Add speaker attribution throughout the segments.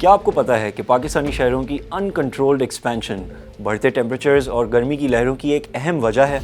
Speaker 1: کیا آپ کو پتہ ہے کہ پاکستانی شہروں کی انکنٹرولڈ ایکسپینشن بڑھتے ٹیمپریچرز اور گرمی کی لہروں کی ایک اہم وجہ ہے؟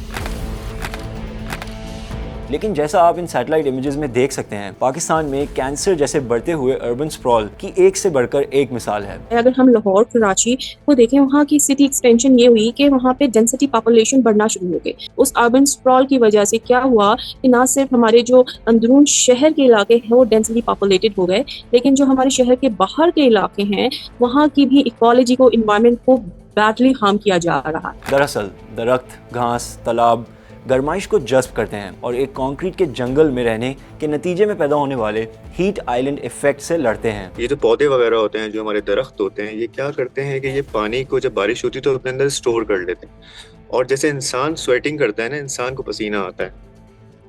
Speaker 1: لیکن جیسا آپ ان سیٹلائٹ امیجز میں دیکھ سکتے ہیں، پاکستان میں کینسر جیسے بڑھتے ہوئے اربن سپرال کی ایک سے بڑھ کر ایک مثال ہے۔
Speaker 2: اگر ہم لاہور کراچی کو دیکھیں، وہاں کی سٹی ایکسٹینشن یہ ہوئی کہ وہاں پہ ڈینسٹی پاپولیشن بڑھنا شروع ہو گئی۔ اس اربن سپرال کی وجہ سے کیا ہوا کہ نہ صرف ہمارے جو اندرون شہر کے علاقے ہیں وہ ڈینسٹی پاپولیٹڈ ہو گئے، لیکن جو ہمارے شہر کے باہر کے علاقے ہیں وہاں کی بھی ایکالوجی کو، انوائرمنٹ کو بیڈلی ہارم کیا جا رہا ہے۔
Speaker 1: دراصل درخت، گھاس، تالاب گرمائش کو جذب کرتے ہیں اور ایک کانکریٹ کے جنگل میں رہنے کے نتیجے میں پیدا ہونے والے ہیٹ آئلینڈ ایفیکٹ سے لڑتے ہیں۔
Speaker 3: یہ جو پودے وغیرہ ہوتے ہیں، جو ہمارے درخت ہوتے ہیں، یہ کیا کرتے ہیں کہ یہ پانی کو جب بارش ہوتی ہے تو اپنے اندر اسٹور کر لیتے ہیں، اور جیسے انسان سویٹنگ کرتا ہے نا، انسان کو پسینہ آتا ہے،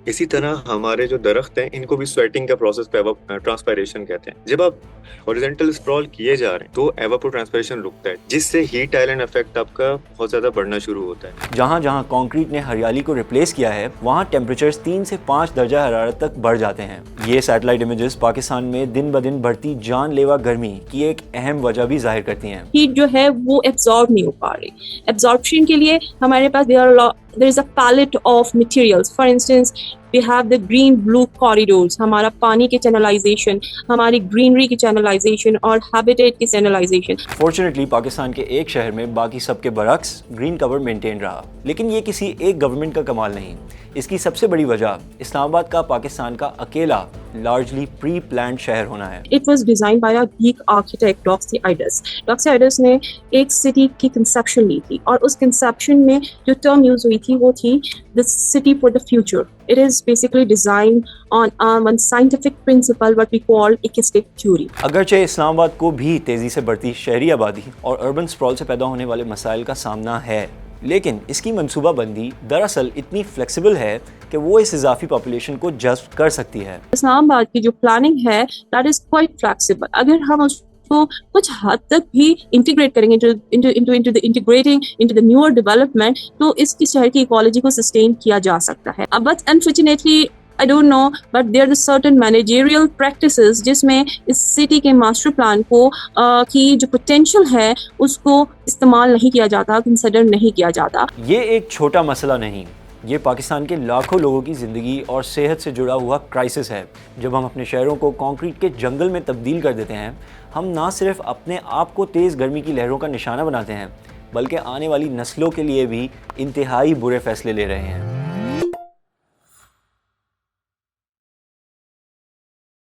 Speaker 3: اسی طرح ہمارے جو درخت ہیں ان کو بھی سویٹنگ کا پروسیس پہ ٹرانسپائریشن کہتے ہیں۔ جب آپ ہاریزونٹل اسپرال کیے جا رہے ہیں تو ایواپو ٹرانسپائریشن رکتا ہے، جس سے ہیٹ آئلینڈ افیکٹ آپ کا بہت زیادہ بڑھنا شروع ہوتا ہے۔
Speaker 1: جہاں جہاں کانکریٹ نے ہریالی کو ریپلیس کیا ہے، وہاں ٹیمپریچرز 3 سے 5 درجہ حرارت تک بڑھ جاتے ہیں۔ یہ سیٹلائٹ امیجز پاکستان میں دن بدن بڑھتی جان لیوا گرمی کی ایک اہم وجہ بھی ظاہر کرتی ہیں۔
Speaker 2: ہیٹ جو ہے وہ ایبزارب نہیں ہو پا رہی۔ ایبزارپشن کے لیے ہمارے پاس there is a palette of materials. For instance, we have the green blue corridors. ہمارا پانی کے چینلائزیشن، ہماری گرینری کی چینلائزیشن اور ہیبیٹیٹ کی چینلائزیشن۔
Speaker 1: فارچونیٹلی پاکستان کے ایک شہر میں باقی سب کے برعکس گرین کور مینٹین رہا، لیکن یہ کسی ایک گورنمنٹ کا کمال نہیں۔ اس کی سب سے بڑی وجہ اسلام آباد کا پاکستان کا اکیلا لارجلی پری پلانڈ شہر ہونا ہے۔
Speaker 2: It was designed by a Greek architect, Doxiadis. Doxiadis نے ایک سٹی کی کنسیپشن لی تھی، اور اس کنسیپشن میں جو ٹرم یوز ہوئی تھی وہ تھی the city for the future. It is basically designed on scientific principle, what we call ecosystem theory.
Speaker 1: اگرچہ اسلام آباد کو بھی تیزی سے بڑھتی شہری آبادی اور اربن سپرال سے پیدا ہونے والے مسائل کا سامنا ہے، لیکن اس کی منصوبہ بندی دراصل اتنی فلیکسیبل ہے کہ وہ اس اضافی پاپولیشن کو جذب کر سکتی ہے۔
Speaker 2: اسلام آباد کی جو پلاننگ ہے that is quite flexible. اگر ہم اس کو کچھ حد تک بھی انٹیگریٹ کریں گے into the newer development، تو اس کی شہر کی ایکالوجی کو سسٹین کیا جا سکتا ہے۔ But unfortunately I don't know, but there are certain managerial practices جس میں اس سٹی کے ماسٹر پلان کو کی جو پوٹینشیل ہے اس کو استعمال نہیں کیا جاتا، کنسیڈر نہیں کیا جاتا۔
Speaker 1: یہ ایک چھوٹا مسئلہ نہیں، یہ پاکستان کے لاکھوں لوگوں کی زندگی اور صحت سے جڑا ہوا کرائسس ہے۔ جب ہم اپنے شہروں کو کانکریٹ کے جنگل میں تبدیل کر دیتے ہیں، ہم نہ صرف اپنے آپ کو تیز گرمی کی لہروں کا نشانہ بناتے ہیں، بلکہ آنے والی نسلوں کے لیے بھی انتہائی برے فیصلے لے رہے ہیں۔